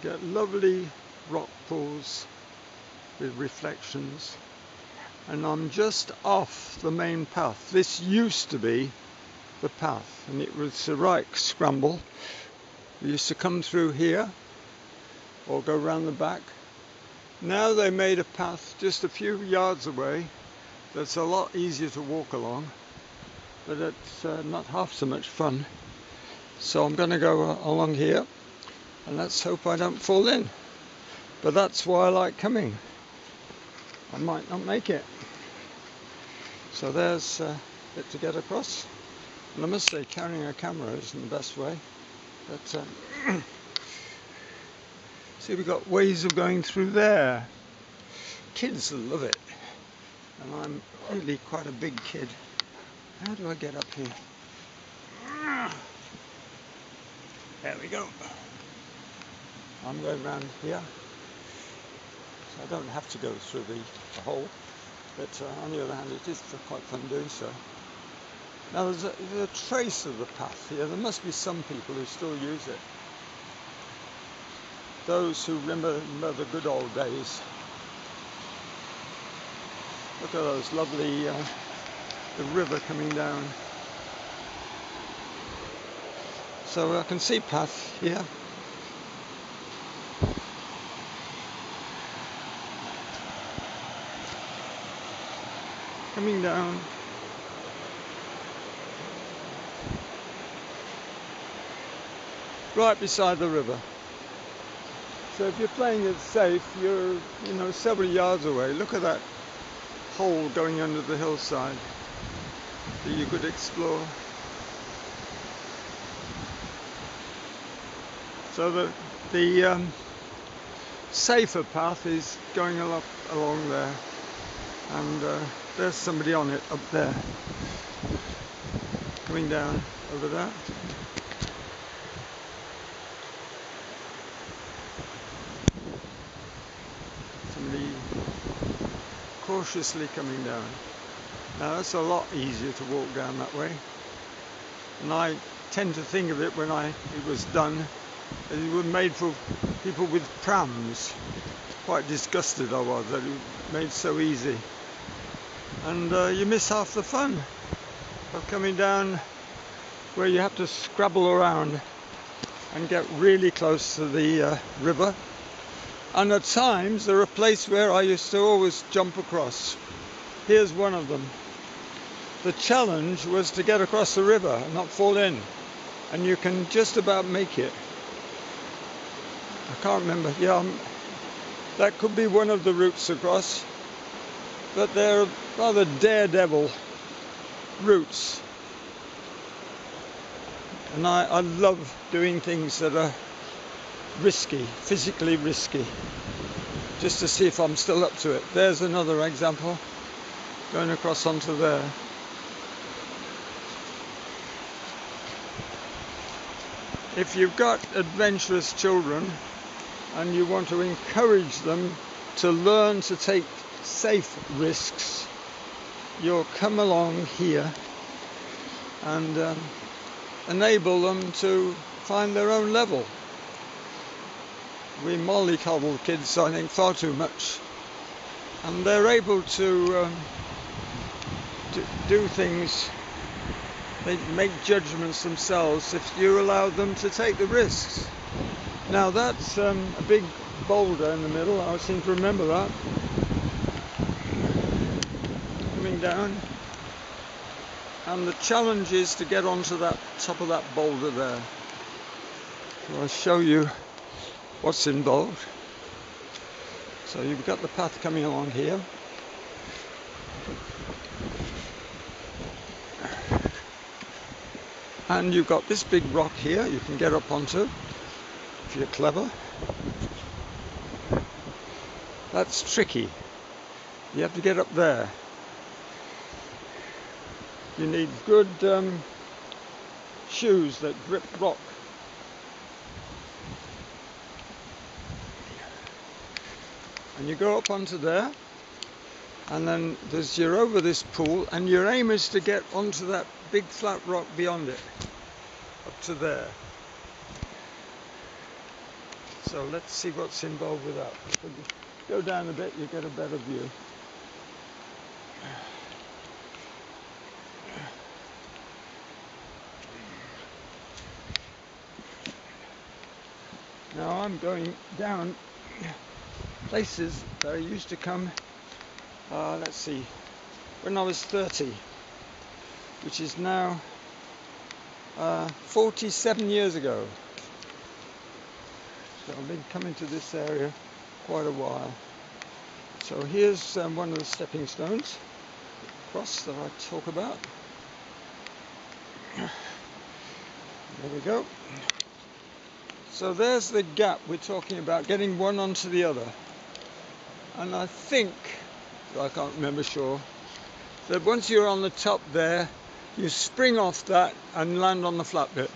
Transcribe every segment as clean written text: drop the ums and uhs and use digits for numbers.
You get lovely rock pools with reflections, and I'm just off the main path. This used to be the path, and it was a right scramble. We used to come through here or go round the back. Now they made a path just a few yards away that's a lot easier to walk along, but it's not half so much fun. So I'm going to go along here, and let's hope I don't fall in. But that's why I like coming. I might not make it. So there's it to get across. And I must say, carrying a camera isn't the best way. But see, we've got ways of going through there. Kids love it. And I'm really quite a big kid. How do I get up here? There we go. I'm going round here, so I don't have to go through the hole, but on the other hand it is quite fun doing so. Now there's a trace of the path here. There must be some people who still use it. Those who remember the good old days. Look at those lovely, the river coming down. So I can see path here. Coming down. Right beside the river. So if you're playing it safe, you're several yards away. Look at that hole going under the hillside that you could explore. So the safer path is going along there, and there's somebody on it up there, coming down over there. Somebody cautiously coming down. Now that's a lot easier to walk down that way, and I tend to think of it when it was done. It was made for people with prams. Quite disgusted I was that it was made so easy. And you miss half the fun of coming down where you have to scrabble around and get really close to the river. And at times there are places where I used to always jump across. Here's one of them. The challenge was to get across the river and not fall in. And you can just about make it. I can't remember. Yeah, that could be one of the routes across, but they're rather daredevil routes. And I love doing things that are risky, physically risky, just to see if I'm still up to it. There's another example, going across onto there. If you've got adventurous children, and you want to encourage them to learn to take safe risks, you'll come along here and enable them to find their own level. We mollycoddle kids, I think, far too much, and they're able to do things. They make judgments themselves if you allow them to take the risks. Now that's a big boulder in the middle. I seem to remember that. Coming down. And the challenge is to get onto that top of that boulder there. So I'll show you what's involved. So you've got the path coming along here. And you've got this big rock here you can get up onto. If you're clever. That's tricky. You have to get up there. You need good shoes that grip rock. And you go up onto there, and then you're over this pool, and your aim is to get onto that big flat rock beyond it, up to there. So let's see what's involved with that. If we go down a bit, you get a better view. Now I'm going down places that I used to come, let's see, when I was 30, which is now 47 years ago. So I've been coming to this area quite a while. So here's one of the stepping stones across that I talk about. There we go. So there's the gap we're talking about, getting one onto the other. And I think, I can't remember sure, that once you're on the top there, you spring off that and land on the flat bit.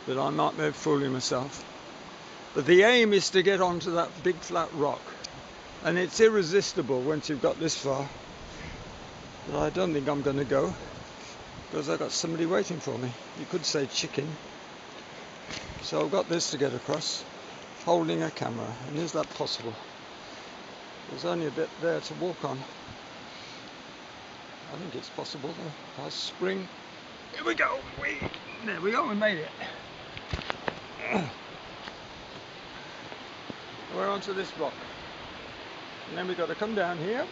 But I might be fooling myself. But the aim is to get onto that big flat rock. And it's irresistible once you've got this far. But I don't think I'm going to go, because I've got somebody waiting for me. You could say chicken. So I've got this to get across, holding a camera. And is that possible? There's only a bit there to walk on. I think it's possible though. I spring. Here we go. There we go, we made it. We're onto this rock. And then we've got to come down here.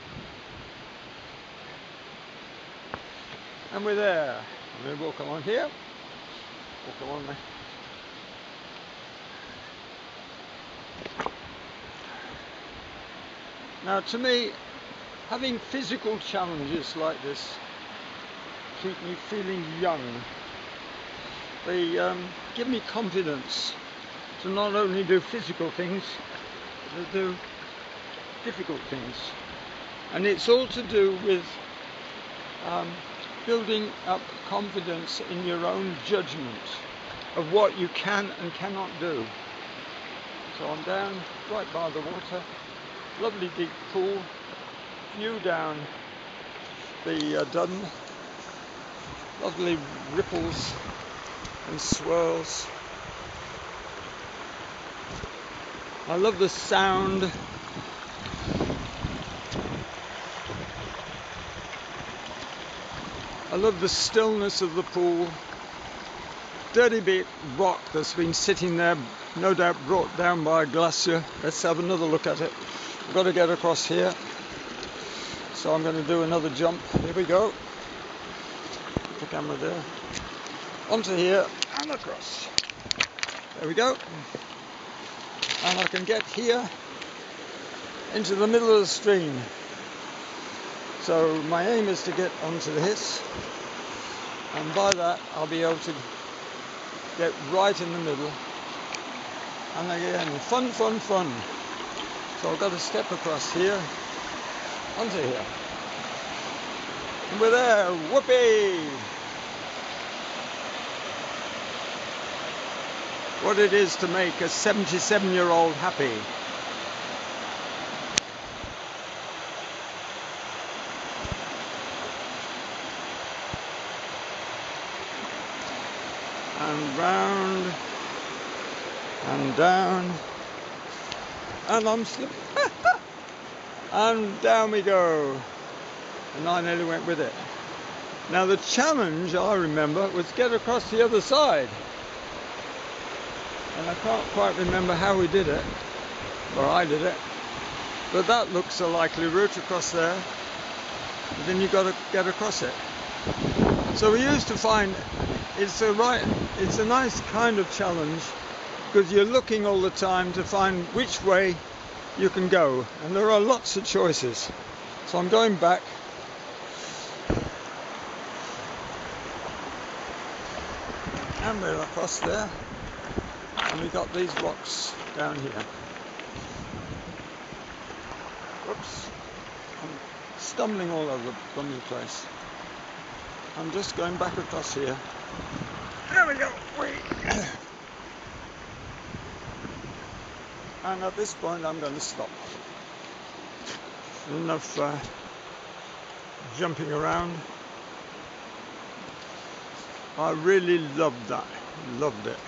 And we're there. And then we'll come on here. We'll come on there. Now to me, having physical challenges like this keep me feeling young. They give me confidence to not only do physical things, but to do difficult things. And it's all to do with building up confidence in your own judgment of what you can and cannot do. So I'm down right by the water. Lovely deep pool, view down the Duddon, lovely ripples and swirls. I love the sound. I love the stillness of the pool. Dirty bit rock that's been sitting there, no doubt brought down by a glacier. Let's have another look at it. I've got to get across here, so I'm going to do another jump. Here we go. Put the camera there. Onto here and across. There we go. And I can get here into the middle of the stream. So my aim is to get onto this, and by that I'll be able to get right in the middle. And again, fun, fun, fun. So I've got to step across here, onto here. And we're there, whoopee! What it is to make a 77-year-old happy. And round, and down, and I'm slipping. And down we go. And I nearly went with it. Now the challenge, I remember, was get across the other side. And I can't quite remember how we did it, or I did it. But that looks a likely route across there. But then you've got to get across it. So we used to find it's a nice kind of challenge, because you're looking all the time to find which way you can go, and there are lots of choices. So I'm going back. And we're across there, and we've got these rocks down here. Whoops, I'm stumbling all over the place. I'm just going back across here. There we go. And at this point I'm going to stop. Enough jumping around. I really loved that. Loved it.